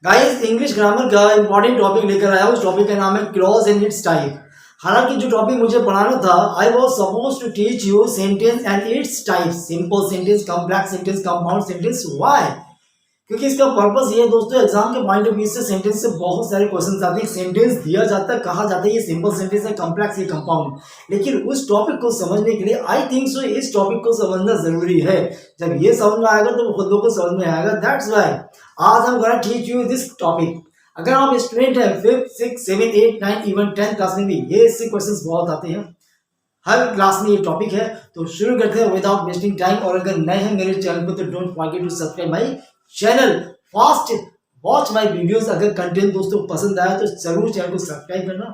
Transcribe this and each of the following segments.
Guys English grammar का important topic लेकर आया हूँ। उस टॉपिक का नाम है क्लॉज एंड इट्स टाइप। हालांकि जो टॉपिक मुझे पढ़ाना था, I was suppose to teach you sentence and its type, simple sentence, complex sentence, compound sentence. Why? क्योंकि इसका पर्पस ये है दोस्तों, एग्जाम के पॉइंट ऑफ व्यू से सेंटेंस से बहुत सारे क्वेश्चन आते हैं। सेंटेंस दिया जाता है, कहा जाता है ये सिंपल सेंटेंस है, कॉम्प्लेक्स है, कंपाउंड। लेकिन उस टॉपिक को समझने के लिए आई थिंक सो इस टॉपिक को समझना जरूरी है। जब ये समझ में आएगा तो खुद को समझ में आएगा। दैट्स व्हाई आज हम gonna teach you this topic. अगर आप स्टूडेंट हैं 5th 6th 7th 8th 9th even 10th class में भी ये इससे क्वेश्चंस बहुत आते हैं। हर क्लास में ये टॉपिक है। तो शुरू करते हैं विदाउट वेस्टिंग टाइम। और अगर नए हैं मेरे चैनल पर तो don't forget to subscribe my channel, fast watch my videos. अगर कंटेंट दोस्तों पसंद आया तो जरूर चैनल को सब्सक्राइब करना,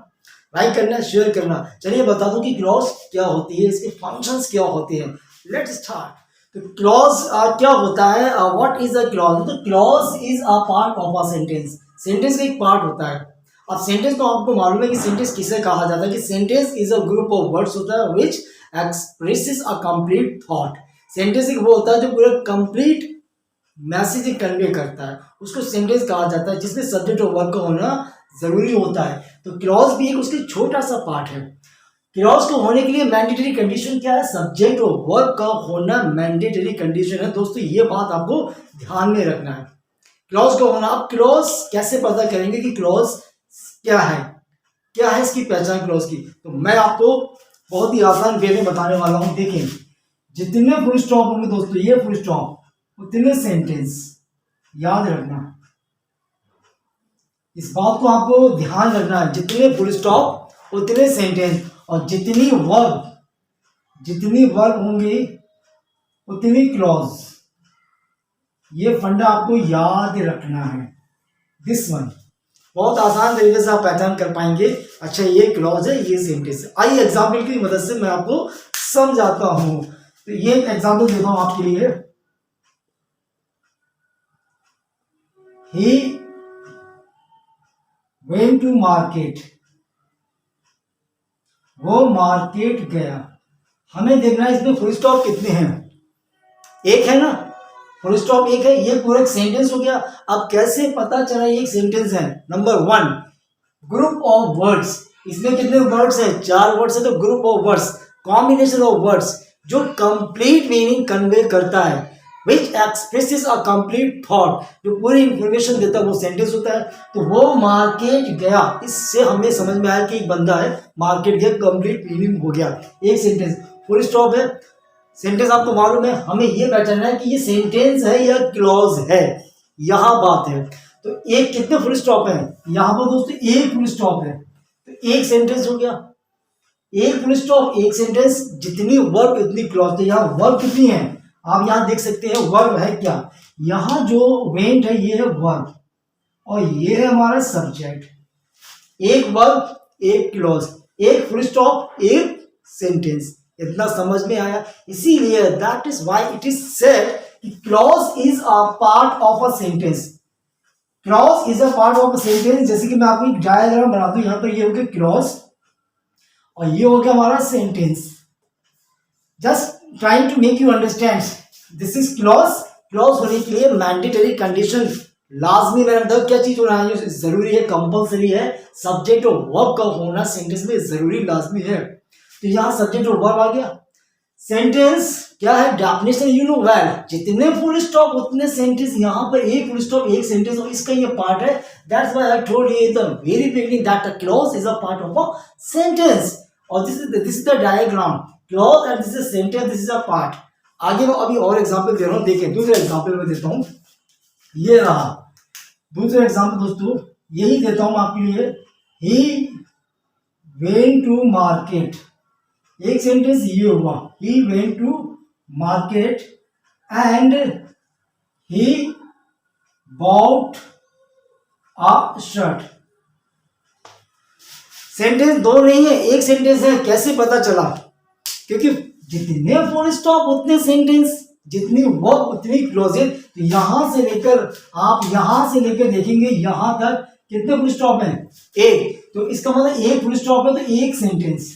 लाइक करना, शेयर करना। चलिए बता दूं कि क्लॉज क्या होती है, इसके फंक्शंस क्या होते हैं। Let's start. तो क्लॉज क्या होता है, व्हाट इज अ क्लॉज? तो clause is a part of a sentence. Sentence का एक पार्ट होता है। अब सेंटेंस तो आपको मालूम है कि सेंटेंस किसे कहा जाता है, कि sentence is a group of words होता है which expresses a complete thought. Sentence एक वो होता है जो पूरा कंप्लीट मैसेज कन्वे करता है, उसको सेंटेंस कहा जाता है, जिसमें सब्जेक्ट और वर्ब का होना जरूरी होता है। तो क्लॉज भी एक उसके छोटा सा पार्ट है। क्लॉज को होने के लिए मैंडेटरी कंडीशन क्या है? सब्जेक्ट और वर्ब का होना मैंडेटरी कंडीशन है दोस्तों, ये बात आपको ध्यान में रखना है। क्लॉज का होना। आप क्लॉज कैसे पता करेंगे कि क्लॉज क्या है, क्या है इसकी पहचान क्लॉज की? तो मैं आपको बहुत ही आसान वे में बताने वाला हूं। देखें, जितने फुल स्टॉप होंगे दोस्तों, ये फुल स्टॉप, उतने सेंटेंस। याद रखना, इस बात को आपको ध्यान रखना है। जितने फुल स्टॉप उतने सेंटेंस, और जितनी वर्ब होंगी उतनी क्लॉज। ये फंडा आपको याद रखना है। दिस वन बहुत आसान तरीके से आप पहचान कर पाएंगे। अच्छा, ये क्लॉज है, ये सेंटेंस है। आइए एग्जाम्पल की मदद से मैं आपको समझाता हूं। तो ये एग्जाम्पल देता हूं आपके लिए। He went to market. वो मार्केट गया। हमें देखना है इसमें फुल स्टॉप कितने हैं। एक है ना, फुल स्टॉप एक है। ये पूरा एक सेंटेंस हो गया। अब कैसे पता चला ये एक सेंटेंस है? Number 1, group of words. इसमें कितने वर्ड्स है? 4 वर्ड्स है। तो group of words, combination of words जो कंप्लीट मीनिंग कन्वे करता है, which expresses a complete thought, जो पूरी इंफॉर्मेशन देता है, वो सेंटेंस होता है। तो वो मार्केट गया, इससे हमें समझ में आया कि एक बंदा है, मार्केट गया, कंप्लीट मीनिंग हो गया। एक सेंटेंस फुल स्टॉप है। सेंटेंस आपको मालूम है, हमें ये पहचानना है कि ये सेंटेंस है या क्लॉज है। यहां बात है। तो एक कितने फुल स्टॉप है? यहां पर दोस्तों एक फुल स्टॉप है। तो एक सेंटेंस हो गया। एक फुल स्टॉप, एक सेंटेंस, जितनी वर्ब उतनी क्लॉज। तो यहाँ वर्ब कितनी है आप यहां देख सकते हैं। वर्ब है क्या? यहां जो वेंट है ये है वर्ब, और ये है हमारा सब्जेक्ट। एक वर्ब एक क्लॉज, एक फुल स्टॉप एक सेंटेंस। इतना समझ में आया? इसीलिए that is why it is said कि clause is a part of a sentence. Clause is a part of a sentence. जैसे कि मैं आपको एक डायग्राम बना दूं, यहां पर ये हो गया क्लॉज और ये हो गया हमारा sentence. Just trying to make you understand, this is clause. Clause होने के लिए मैंडेटरी कंडीशन लाजमी में क्या चीज होना है? जरूरी है, कंपलसरी है। सब्जेक्ट और वर्ब का होना सेंटेंस में जरूरी लाजमी है। तो यहां सब्जेक्ट और वर्ब आ गया। सेंटेंस क्या है? Definition you know well. जितने फुल स्टॉप उतने सेंटेंस। यहां पर एक फुल स्टॉप एक सेंटेंस, और इसका ये पार्ट है। That's why I told you in the very beginning that a clause is a part of a sentence. और this is the diagram. Clause and this is sentence, this is a part. आगे मैं अभी और example दे रहा हूं। देखें, दूसरा example मैं देता हूं। ये रहा दूसरा एग्जांपल दोस्तों, यही देता हूं आपके लिए। He went to market. एक सेंटेंस ये हुआ, he went to market and he bought a shirt. Sentence दो नहीं है, एक सेंटेंस है। कैसे पता चला? क्योंकि जितने फुल स्टॉप उतने सेंटेंस, जितनी वर्ब उतनी क्लॉजेज। तो यहां से लेकर आप यहां से लेकर देखेंगे यहां तक कितने फुल स्टॉप हैं? एक। तो इसका मतलब एक फुल स्टॉप है तो एक सेंटेंस।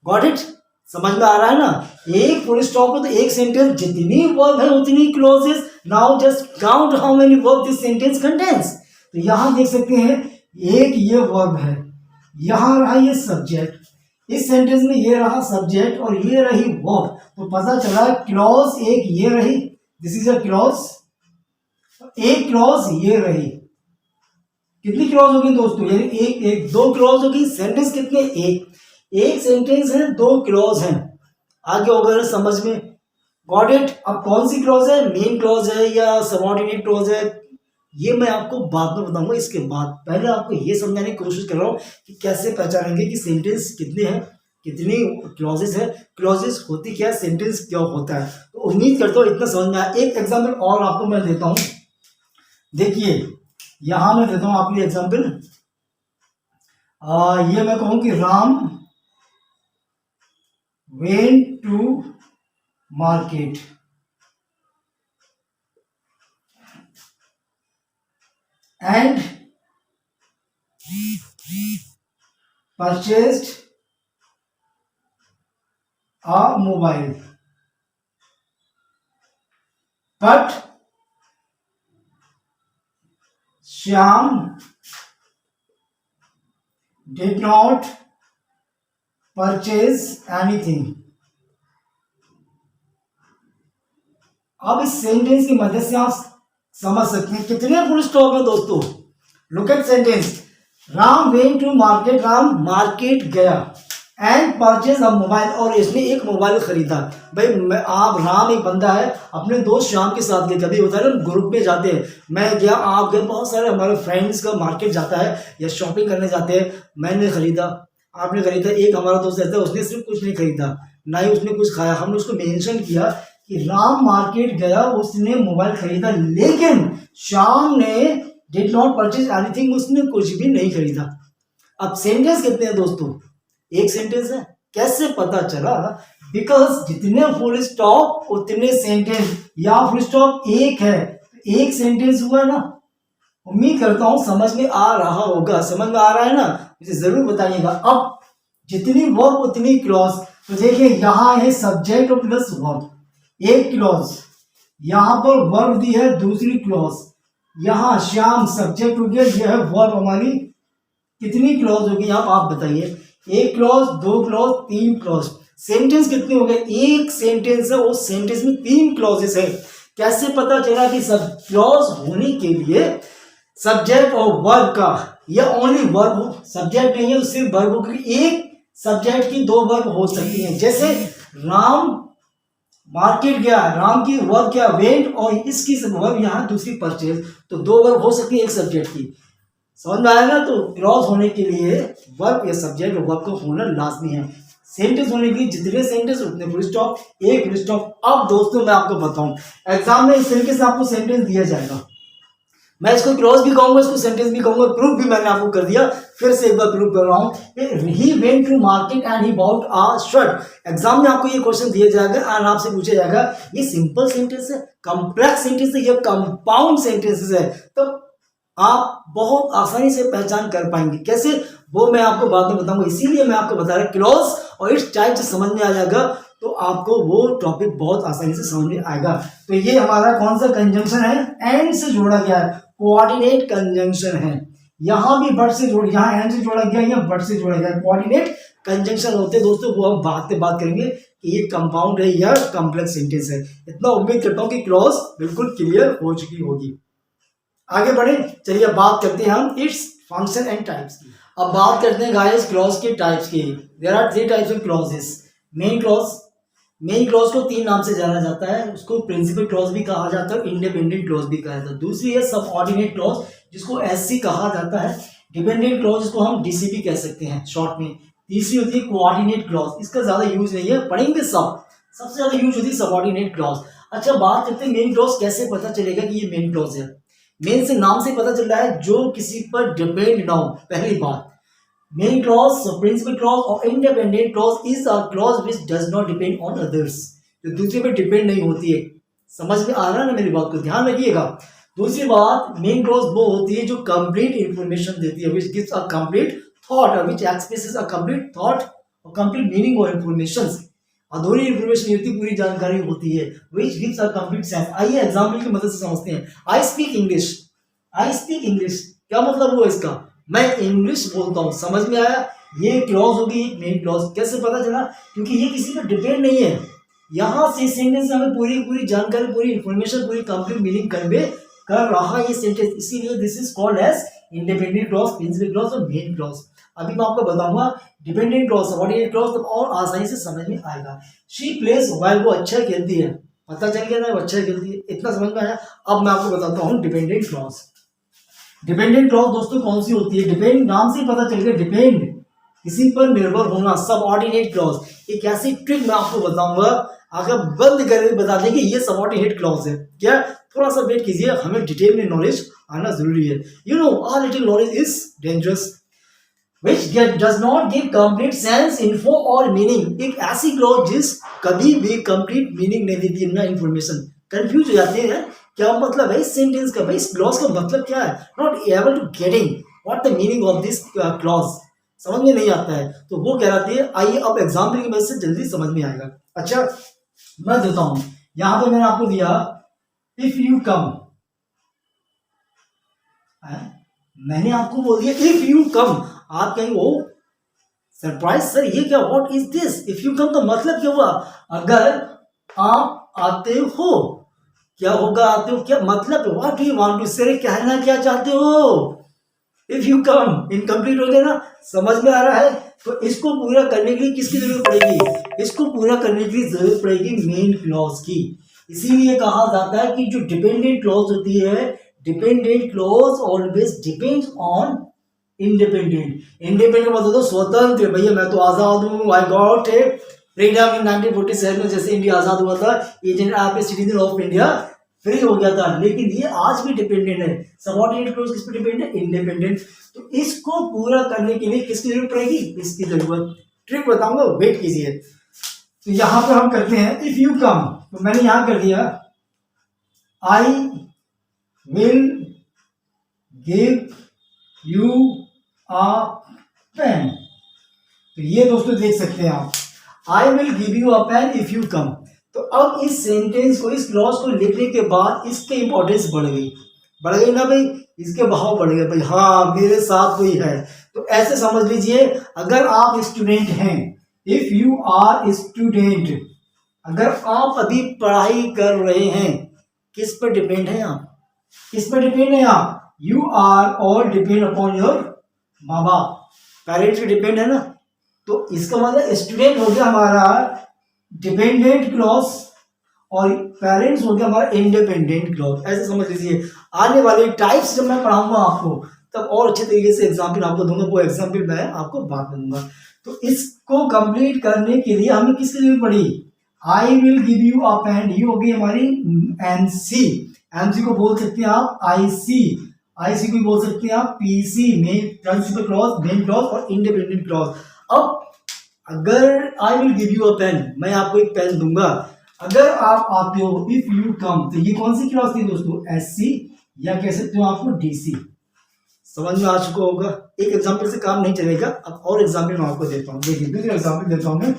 Got it? समझ में आ रहा है ना? एक फुल स्टॉप है तो एक सेंटेंस, जितनी वर्ब है उतनी clauses. Now just count how many verb this sentence contains. तो यहाँ देख सकते हैं एक ये वर्ब है, यहाँ रहा ये सब्जेक्ट, इस सेंटेंस में ये रहा सब्जेक्ट और ये रही वर्ब। तो पता चला क्लॉज एक ये रही, दिस इज अ क्लॉज, एक क्लॉज ये रही। कितनी क्लॉज होगी दोस्तों? यानी एक दो क्लॉज होगी। सेंटेंस कितने? एक सेंटेंस है, दो क्लॉज हैं। आगे होगा समझ में, गॉट इट। अब कौन सी क्लॉज है, मेन क्लॉज है या सबऑर्डिनेट क्लॉज है, ये मैं आपको बाद में बताऊंगा। इसके बाद पहले आपको ये समझाने की कोशिश कर रहा हूँ कि कैसे पहचानेंगे कि सेंटेंस कितने हैं, कितनी क्लॉजेस है, क्लॉजेस होती क्या है, सेंटेंस क्या होता है। तो उम्मीद करता हूँ इतना समझ में आया। एक एग्जाम्पल और आपको मैं देता हूँ, देखिए यहां मैं देता हूं आपके लिए एग्जाम्पल। ये मैं कहूं कि Ram went to market and purchased a mobile but Shyam did not purchase anything। अब इस सेंटेंस की मदद से आप समझ सकते हैं कितने फुल स्टॉप है दोस्तों। Look at sentence, Ram went to market, Ram market गया, एंड परचेज अ मोबाइल, और इसने एक मोबाइल खरीदा। भाई आप राम एक बंदा है, अपने दोस्त श्याम के साथ गए, कभी होता है ना ग्रुप में जाते हैं, मैं गया आप गए, बहुत सारे हमारे फ्रेंड्स का मार्केट जाता है या शॉपिंग करने जाते हैं, मैंने खरीदा, आपने खरीदा, एक हमारा दोस्त रहता है उसने सिर्फ कुछ नहीं खरीदा, ना ही उसने कुछ खाया। हमने उसको मेंशन किया कि राम मार्केट गया, उसने मोबाइल खरीदा, लेकिन श्याम ने डिड नॉट परचेज एनीथिंग, उसने कुछ भी नहीं खरीदा। अब सेंटेंस कितने हैं दोस्तों? एक सेंटेंस है। कैसे पता चला? बिकॉज जितने फुल स्टॉप उतने सेंटेंस, या फुल स्टॉप एक है, एक सेंटेंस हुआ ना। उम्मीद करता हूं समझ में आ रहा होगा, समझ में आ रहा है ना, मुझे जरूर बताइएगा। अब जितनी वर्ब उतनी क्लॉज, तो देखिए यहां है सब्जेक्ट और प्लस वर्ब, एक क्लॉज, यहां पर वर्ब दी है दूसरी क्लॉज, यहां श्याम सब्जेक्ट हो गया, यह है वर्ब हमारी। कितनी क्लॉज होगी यहाँ आप बताइए? एक क्लॉज, दो क्लॉज, तीन क्लॉज। सेंटेंस कितने हो गए? एक सेंटेंस है, उस सेंटेंस में तीन क्लॉजेस है। कैसे पता चला कि सब क्लॉज होने के लिए सब्जेक्ट और वर्ब का, या ओनली वर्ब हो, सब्जेक्ट नहीं है तो सिर्फ वर्ब हो, क्योंकि एक सब्जेक्ट की दो वर्ब हो सकती हैं। जैसे राम मार्केट गया, राम की वर्ब क्या? वेंट, और इसकी वर्ब यहाँ दूसरी परचेज, तो दो वर्ब हो सकती है एक सब्जेक्ट की। समझ में आएगा? तो क्लॉज होने के लिए वर्ब या सब्जेक्ट और वर्ब का होना लाजमी है। सेंटेंस होने के लिए जितने सेंटेंस उतने फुल स्टॉप, एक फुल स्टॉप। अब दोस्तों मैं आपको बताऊं, एग्जाम में इस तरीके से आपको सेंटेंस दिया जाएगा, मैं इसको क्लॉज भी कहूंगा, इसको सेंटेंस भी कहूंगा, प्रूफ भी मैंने आपको कर दिया, फिर से एक बार प्रूफ कर रहा हूं। He went to market and he bought a shirt. Exam में आपको ये क्वेश्चन दिया जाएगा एंड आपसे पूछा जाएगा ये सिंपल सेंटेंस है, कॉम्प्लेक्स सेंटेंस है, ये कंपाउंड सेंटेंसेस है। तो आप बहुत आसानी से पहचान कर पाएंगे। कैसे, वो मैं आपको बाद में बताऊंगा। इसीलिए मैं आपको बता रहा क्लॉज और इस टाइप से समझ में आ जाएगा तो आपको वो टॉपिक बहुत आसानी से समझ में आएगा। तो ये हमारा कौन सा कंजंक्शन है? एंड से जोड़ा गया है, कोऑर्डिनेट कंजंक्शन है। यहां भी बट से जोड़, यहाँ एंड से जोड़ा गया, यहाँ बट से जोड़ा गया, कोऑर्डिनेट कंजंक्शन होते हैं दोस्तों। वो हम बाद में बात करेंगे कि ये कंपाउंड है या कॉम्प्लेक्स सेंटेंस है। इतना उम्मीद करता हूँ कि क्लॉज बिल्कुल क्लियर हो चुकी होगी। आगे बढ़े, चलिए बात करते हैं हम इट्स फंक्शन एंड टाइप्स की। अब बात करते हैं गाइस क्लॉज के टाइप्स की। There are three types of clauses. Main clause, main clause को तीन नाम से जाना जाता है, उसको प्रिंसिपल क्लॉज भी कहा जाता है, इंडिपेंडेंट क्लॉज भी कहा जाता है। दूसरी है सबऑर्डिनेट क्लॉज, जिसको एससी कहा जाता है। डिपेंडेंट क्लॉज, जिसको हम डीसीपी कह सकते हैं शॉर्ट में। तीसरी होती है कोऑर्डिनेट क्लॉज, इसका ज्यादा यूज नहीं है, पढ़ेंगे सबसे ज्यादा यूज होती है सबऑर्डिनेट क्लॉज। अच्छा बात करते हैं मेन क्लॉज, कैसे पता चलेगा कि ये मेन क्लॉज है? मेन से नाम से पता चल रहा है जो किसी पर डिपेंड ना हो। पहली बात, मेन क्लॉज, प्रिंसिपल क्लॉज और independent clause is a clause which does not depend on others, जो दूसरे पर डिपेंड नहीं होती है। समझ में आ रहा है ना मेरी बात को? ध्यान रखिएगा। दूसरी बात, मेन क्लॉज वो होती है जो कंप्लीट इंफॉर्मेशन देती है, which gives a complete thought, which expresses a complete thought और कंप्लीट मीनिंग और इंफॉर्मेशन। अधूरी इंफॉर्मेशन होती है, पूरी जानकारी होती है, which gives a complete sense। आइए एग्जाम्पल की मदद से समझते हैं। I speak English, I speak English, क्या मतलब हुआ इसका, मैं इंग्लिश बोलता हूँ। समझ में आया? ये क्लॉज होगी मेन क्लॉज। कैसे पता चला? क्योंकि ये किसी पर डिपेंड नहीं है। यहाँ से सेंटेंस हमें पूरी पूरी जानकारी, पूरी इंफॉर्मेशन, पूरी कंप्लीट मीनिंग कन्वे कर रहा है ये सेंटेंस, इसीलिए this is called as independent clause, principal clause और मेन क्लॉज। अभी मैं आपको बताऊंगा डिपेंडेंट क्लॉज, सबऑर्डिनेट क्लॉज, तो और आसानी से समझ में आएगा। शी प्लेज वेल, वो अच्छा खेलती है, पता चल गया ना, वो अच्छा खेलती है, इतना समझ में आया। अब मैं आपको बताता हूँ डिपेंडेंट क्लॉज। डिपेंडेंट क्लॉज दोस्तों कौन सी होती है? डिपेंड, नाम से ही पता चल गया, डिपेंड, किसी पर निर्भर होना। सबऑर्डिनेट क्लॉज एक ऐसी ट्रिक मैं आपको बताऊंगा, अगर बंद करके बता देंगे ये सबऑर्डिनेट क्लॉज है क्या। थोड़ा सा वेट कीजिए, हमें डिटेल में नॉलेज आना जरूरी है। You know a little knowledge is dangerous which does not give complete sense, info और meaning। एक ऐसी क्लॉज जिस कभी भी कंप्लीट मीनिंग नहीं देती ना, इंफॉर्मेशन। कंफ्यूज हो जाते हैं क्या मतलब है इस सेंटेंस का, भाई इस क्लॉज का मतलब क्या है, not able to getting what the meaning of this clause, समझ में नहीं आता है, तो वो कहलाती है। आइए अब एग्जाम्पल की मदद से जल्दी समझ में आएगा। अच्छा मैं देता हूं, यहां पे मैंने आपको दिया इफ यू कम, मैंने आपको बोल दिया इफ यू कम, आप कहेंगे ओ सरप्राइज सर ये क्या, what is this, if you कम का मतलब क्या हुआ, अगर आप आते हो, क्या होगा, आते हो क्या मतलब, what do you want to say, कहना क्या चाहते हो, इफ यू कम। इनकम्प्लीट हो गया ना, समझ में आ रहा है? तो इसको पूरा करने के लिए किसकी जरूरत पड़ेगी, इसको पूरा करने के लिए जरूरत पड़ेगी मेन क्लॉज की। इसीलिए कहा जाता है कि जो डिपेंडेंट क्लॉज होती है, dependent clause always depends on independent. Independent मतलब तो स्वतंत्र, भैया मैं तो आजाद हूँ, आई गॉट ए फ्रीडम इन 1947 में, जैसे इंडिया आजाद हुआ था, एजेंट आप सिटीजन ऑफ इंडिया फ्री हो गया था। लेकिन ये आज भी डिपेंडेंट है। सबऑर्डिनेट क्लॉज किस पे डिपेंड है? इंडिपेंडेंट। तो इसको पूरा करने के लिए किसकी जरूरत पड़ेगी? इसकी जरूरत। ट्रिक बताऊंगा, वेट कीजिए। तो यहां पर हम करते हैं इफ यू कम, तो मैंने यहां कर दिया I will give you a pen. तो ये दोस्तों देख सकते हैं आप, I will give you a pen if you come. तो अब इस सेंटेंस को, इस क्लॉज को लिखने के बाद इसके इंपॉर्टेंस बढ़ गई ना भाई, इसके भाव बढ़ गए भाई, हाँ मेरे साथ कोई है। तो ऐसे समझ लीजिए, अगर आप स्टूडेंट हैं, इफ यू आर स्टूडेंट, अगर आप अभी पढ़ाई कर रहे हैं, किस पर डिपेंड है आप, किस पर डिपेंड है आप, you are all depend upon your माँ बाप, पेरेंट्स पे डिपेंड है ना। तो इसका मतलब स्टूडेंट हो गया हमारा डिपेंडेंट क्लॉज और पेरेंट्स हो गया हमारा इंडिपेंडेंट क्लॉज। ऐसे समझ लीजिए, आने वाले टाइप्स जब मैं पढ़ाऊंगा आपको तब और अच्छे तरीके से एग्जाम्पल आपको दूंगा, वो एग्जाम्पल मैं आपको बाद में दूंगा। तो इसको कंप्लीट करने के लिए हमें किसकी जरूरत पड़ी, I will give you a pen, ये हो गई हमारी एमसी। एमसी को बोल सकते हैं आप आईसी, आईसी को बोल सकते हैं आप PC, main principal clause, main clause और इंडिपेंडेंट क्लॉज। अब अगर I will give you a pen, मैं आपको एक पेन दूंगा, अगर आप आते हो इफ यू कम, तो ये कौन सी क्लॉज थी दोस्तों, एससी, या कह सकते हो आपको डीसी। समझ में आ चुका होगा। एक एग्जांपल से काम नहीं चलेगा, अब और एग्जांपल मैं आपको देता हूँ। देखिए दूसरा एग्जांपल देता हूँ मैं,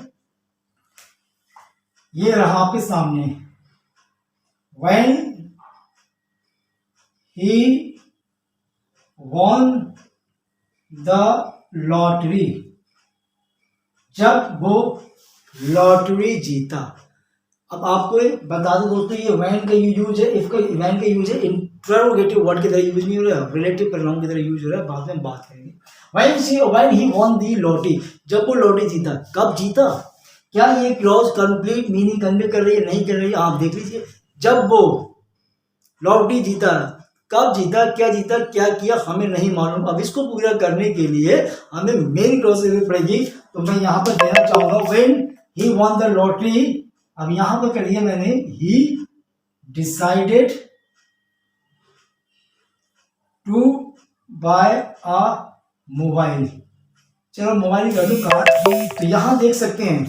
ये रहा आपके सामने, when he won the lottery, जब वो लॉटरी जीता। अब आपको बता दो दोस्तों, ये व्हेन का यूज है, इफ का व्हेन का यूज है, इंटरोगेटिव वर्ड की तरह यूज नहीं हो रहा है, रिलेटिव प्रोनाउन की तरह यूज हो रहा है, बाद में बात करेंगे। When he won the lottery, जब वो लॉटरी जीता, कब जीता, क्या ये क्लॉज कंप्लीट मीनिंग कन्वे कर रही है, नहीं कर रही है, आप देख लीजिए। जब वो लॉटरी जीता, कब जीता, क्या किया हमें नहीं मालूम। अब इसको पूरा करने के लिए हमें मेन क्लॉज की जरूरत पड़ेगी। तो मैं यहां पर देना चाहूंगा when he won the lottery. अब यहां पर कर दिया मैंने, he decided to buy a mobile. चलो मोबाइल कर दो कार। तो यहां देख सकते हैं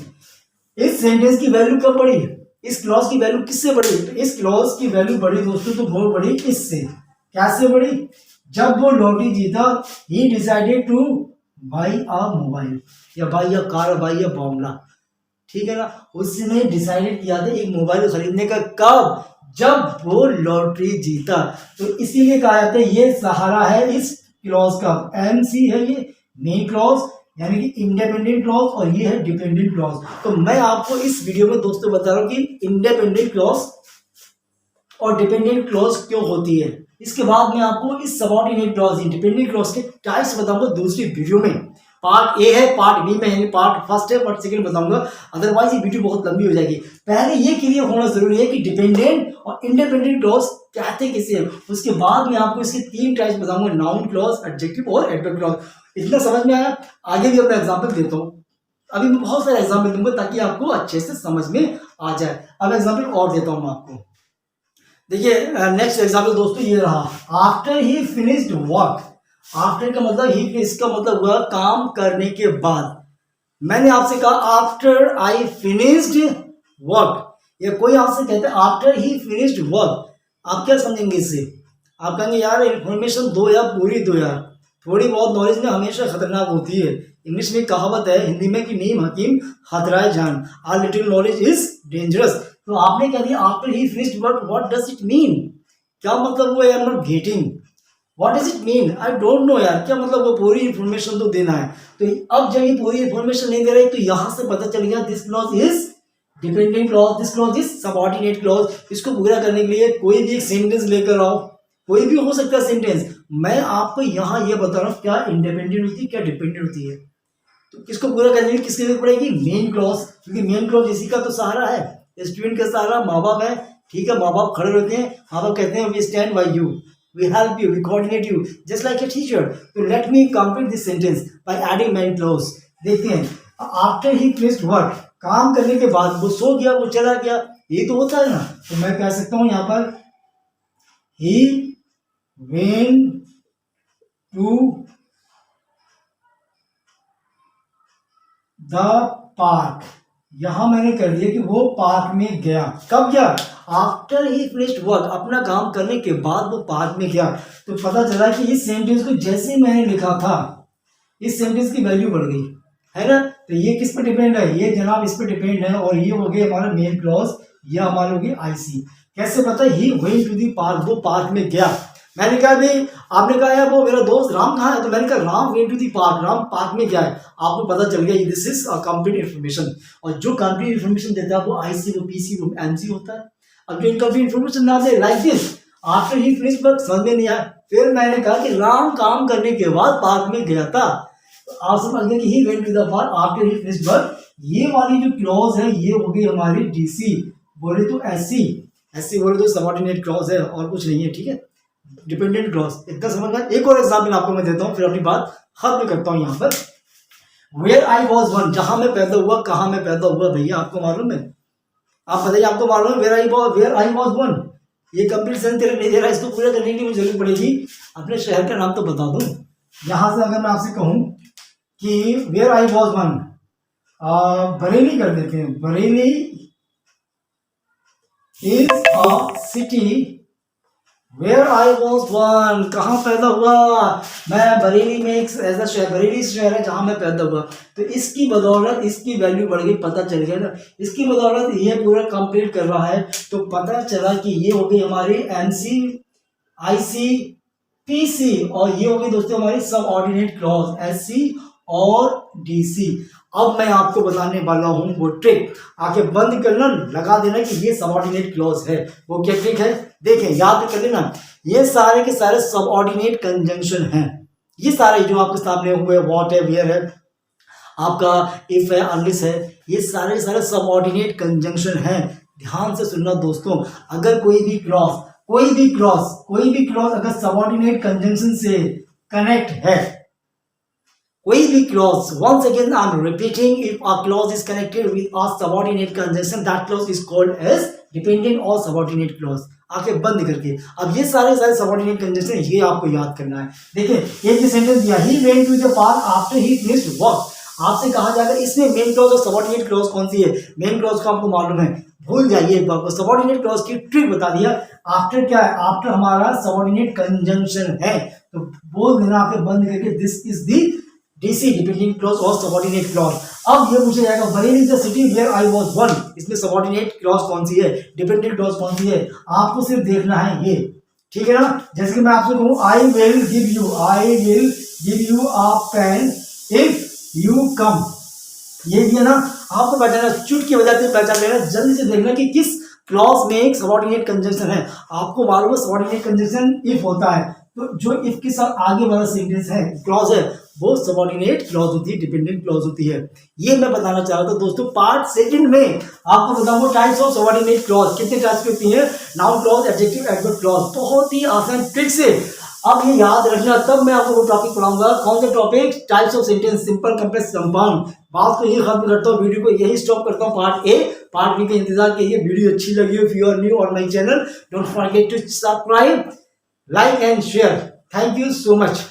इस सेंटेंस की वैल्यू कब बढ़ी, इस क्लॉज की वैल्यू किससे बढ़ी, तो इस क्लॉज की वैल्यू बढ़ी दोस्तों, तो बहुत बढ़ी इससे। कैसे बढ़ी, जब वो लॉटरी जीता, ही decided two by a mobile, या बाई अ कार, बाई अ बंगला, ठीक है ना। उसने डिसाइडेड किया था एक मोबाइल खरीदने का, कब, जब वो लॉटरी जीता। तो इसीलिए कहा जाता है ये सहारा है इस क्लॉज का। MC है ये मेन क्लॉज यानी कि इंडिपेंडेंट क्लॉज और ये है डिपेंडेंट क्लॉज। तो मैं आपको इस वीडियो में दोस्तों बता रहा हूँ कि इंडिपेंडेंट क्लॉज और डिपेंडेंट क्लॉज क्यों होती है। इसके बाद मैं आपको इस सबऑर्डिनेट क्लॉज इंडिपेंडेंट क्लॉज के टाइप्स बताऊंगा दूसरी वीडियो में। पार्ट ए है, पार्ट बी में, यानी पार्ट फर्स्ट है, पार्ट सेकंड बताऊंगा, अदरवाइज ये वीडियो बहुत लंबी हो जाएगी। पहले ये क्लियर होना जरूरी है कि डिपेंडेंट और इंडिपेंडेंट क्लॉज कहते किसे हैं। उसके बाद मैं आपको इसके 3 टाइप्स बताऊंगा, नाउन क्लॉज, एडजेक्टिव और एडवर्ब क्लॉज। इतना समझ में आया? आगे भी मैं एग्जाम्पल देता हूँ, अभी मैं बहुत सारे एग्जाम्पल दूंगा ताकि आपको अच्छे से समझ में आ जाए। अब एग्जाम्पल और देता हूँ मैं आपको। देखिए नेक्स्ट एग्जाम्पल दोस्तों ये रहा, after he finished work. After का मतलब ही, इसका मतलब हुआ काम करने के बाद। मैंने आपसे कहा आफ्टर आई फिनिश्ड वर्क, या कोई आपसे कहता है आफ्टर ही फिनिश्ड वर्क, आप क्या समझेंगे इससे? आप कहेंगे यार इंफॉर्मेशन दो यार, पूरी दो यार, थोड़ी बहुत नॉलेज में हमेशा खतरनाक होती है। इंग्लिश में कहावत है हिंदी में कि नीम हकीम हथराए जान, our little knowledge is dangerous. तो आपने कह दिया after he finished work, what does it mean? क्या मतलब वो? I am not getting, what does it mean? I don't know यार, क्या मतलब वो पूरी इंफॉर्मेशन तो देना है। तो अब जब ये पूरी इंफॉर्मेशन नहीं दे रहे तो यहां से पता चल गया this clause is dependent clause, this clause is subordinate clause. इसको पूरा करने के लिए कोई भी एक सेंटेंस लेकर आओ, कोई भी हो सकता है सेंटेंस। मैं आपको यहाँ ये बता रहा हूँ क्या इंडिपेंडेंट होती है क्या डिपेंडेंट होती है। तो किसको पूरा करने के लिए किसकी जरूरत पड़ेगी? मेन क्लॉज, क्योंकि मेन क्लॉज इसी का तो सहारा है। स्टूडेंट का सहारा माँ बाप है, ठीक है, माँ बाप खड़े रहते हैं, माँ बाप कहते हैं we stand by you, we help you, we coordinate you just like a teacher. So let me complete this sentence by adding main clause. देखते हैं, after he finished work, काम करने के बाद वो सो गया, वो चला गया, ये तो होता है ना। तो मैं कह सकता हूं यहाँ पर he went to the park। यहां मैंने कर दिया कि वो पार्क में गया। कब गया? आफ्टर ही फिनिश्ड वर्क, अपना काम करने के बाद वो पार्क में गया। तो पता चला कि इस सेंटेंस को जैसे मैंने लिखा था इस सेंटेंस की वैल्यू बढ़ गई है ना। तो ये किस पर डिपेंड है? ये जनाब इस पर डिपेंड है, और ये हो गया हमारा मेन क्लॉज, ये हमारे हो गए IC। कैसे पता? He went to the park, वो पार्क में गया। मैंने कहा भाई, आपने कहा यार वो मेरा दोस्त राम कहाँ है, तो मैंने कहा Ram went to the park, Ram park में गया है। आपको पता चल गया दिस इज कंप्लीट इन्फॉर्मेशन। और जो कंप्लीट इन्फॉर्मेशन देता है वो IC, वो PC, वो MC होता है। अब जो इनकम्प्लीट इन्फॉर्मेशन ना they like this after he finished work, समझ में नहीं आया। फिर मैंने कहा कि राम काम करने के बाद पार्क में गया था, तो आप समझ गए कि he went to the park after he finished work. ये वाली जो क्लॉज है ये हो गई हमारी DC, बोले तो SC बोले तो सबऑर्डिनेट क्लॉज है और कुछ नहीं है, ठीक है, डिपेंडेंट क्लॉज। इतना समझ गए। एक और एग्जाम्पल आपको मैं देता हूँ, फिर अपनी बात खत्म करता हूँ। यहाँ पर वेयर आई वॉज वन, जहां मैं पैदा हुआ, कहाँ मैं पैदा हुआ भैया आपको मालूम है? आप बताइए, आपको मालूम है? वेयर आई वॉज वन, ये कंप्लीट सेंटेंस नहीं दे रहा, इसको पूरा करने की मुझे जरूरत पड़ेगी। अपने शहर का नाम तो बता दूं। यहां से अगर मैं आपसे कहूं कि वेयर आई वॉज वन, बरेली कर देते हैं। Bareilly is a city where I was वन, कहाँ पैदा हुआ मैं? बरेली में एक ऐसा शहर, बरेली शहर है जहां मैं पैदा हुआ। तो इसकी बदौलत इसकी वैल्यू बढ़ गई, पता चल गया ना। इसकी बदौलत ये पूरा कंप्लीट कर रहा है, तो पता चला कि ये हो गई हमारी MC, IC, PC, और ये हो गई दोस्तों हमारी सबऑर्डिनेट क्लॉज SC और DC। अब मैं आपको बताने वाला हूं वो ट्रिक, आके बंद करना, लगा देना कि ये सबऑर्डिनेट क्लॉज है। वो क्या ट्रिक है? देखें, याद कर लेना, ये सारे के सारे सबऑर्डिनेट कंजंक्शन हैं। ये सारे जो आपके सामने हुए, व्हाट है, वेयर है, आपका इफ है, अनलेस है, ये सारे सारे सबऑर्डिनेट कंजंक्शन हैं। ध्यान से सुनना दोस्तों, अगर कोई भी क्लॉज अगर सबऑर्डिनेट कंजंक्शन से कनेक्ट है, कोई भी clause, once again I am repeating, if a clause is connected with a subordinate conjunction, that clause is called as dependent or subordinate clause। आंखें बंद करके अब ये सारे सबऑर्डिनेट कंजंक्शन ये आपको याद करना है। देखिए एक सेंटेंस दिया, he went to the park after he finished work। आपसे कहा जाएगा इसमें मेन क्लॉज और सबऑर्डिनेट क्लॉज कौन सी है? मेन क्लॉज को आपको मालूम है, भूल जाइए एक बार को। सबऑर्डिनेट क्लॉज की ट्रिक बता दिया। आफ्टर क्या है? आफ्टर हमारा सबऑर्डिनेट कंजंक्शन है, तो बोल देना आके बंद करके this is the DC dependent clause और सबऑर्डिनेट क्लॉज। अब ये पूछा जाएगा Bareilly is the city where I was born, इसमें सबऑर्डिनेट क्लॉज कौन सी है, डिपेंडेंट क्लॉज कौन सी है, आपको सिर्फ देखना है ये, ठीक है ना। जैसे कि मैं आपसे कहूँ आई will give you a pen if you कम, ये भी है ना, आपको पहचाना, चुटकी बजाते पहचान लेना, जल्दी से देखना कि किस क्लॉज में एक सबऑर्डिनेट कंजंक्शन है। आपको मालूम है सबऑर्डिनेट कंजंक्शन इफ होता है, तो जो इफ के साथ आगे वाला सेंटेंस है क्लॉज है वो सबऑर्डिनेट क्लॉज होती है, डिपेंडेंट क्लॉज होती है। ये मैं बताना चाह रहा था दोस्तों। पार्ट सेकंड में आपको बताऊंगा टाइप्स ऑफ सबऑर्डिनेट क्लॉज, कितने टाइप्स की होती है, noun clause, adjective, adverb clause, बहुत ही आसान ट्रिक से अब ये याद रखना। तब मैं आपको वो टॉपिक पढ़ाऊंगा, कौन सा topic, types of sentence, simple, complex, compound. बात को यही खत्म करता हूँ, वीडियो को यही स्टॉप करता हूँ। पार्ट ए, पार्ट बी का इंतजार कीजिए। वीडियो अच्छी लगी हो, if you are new on my channel, don't forget to subscribe, like and share. Thank you so much.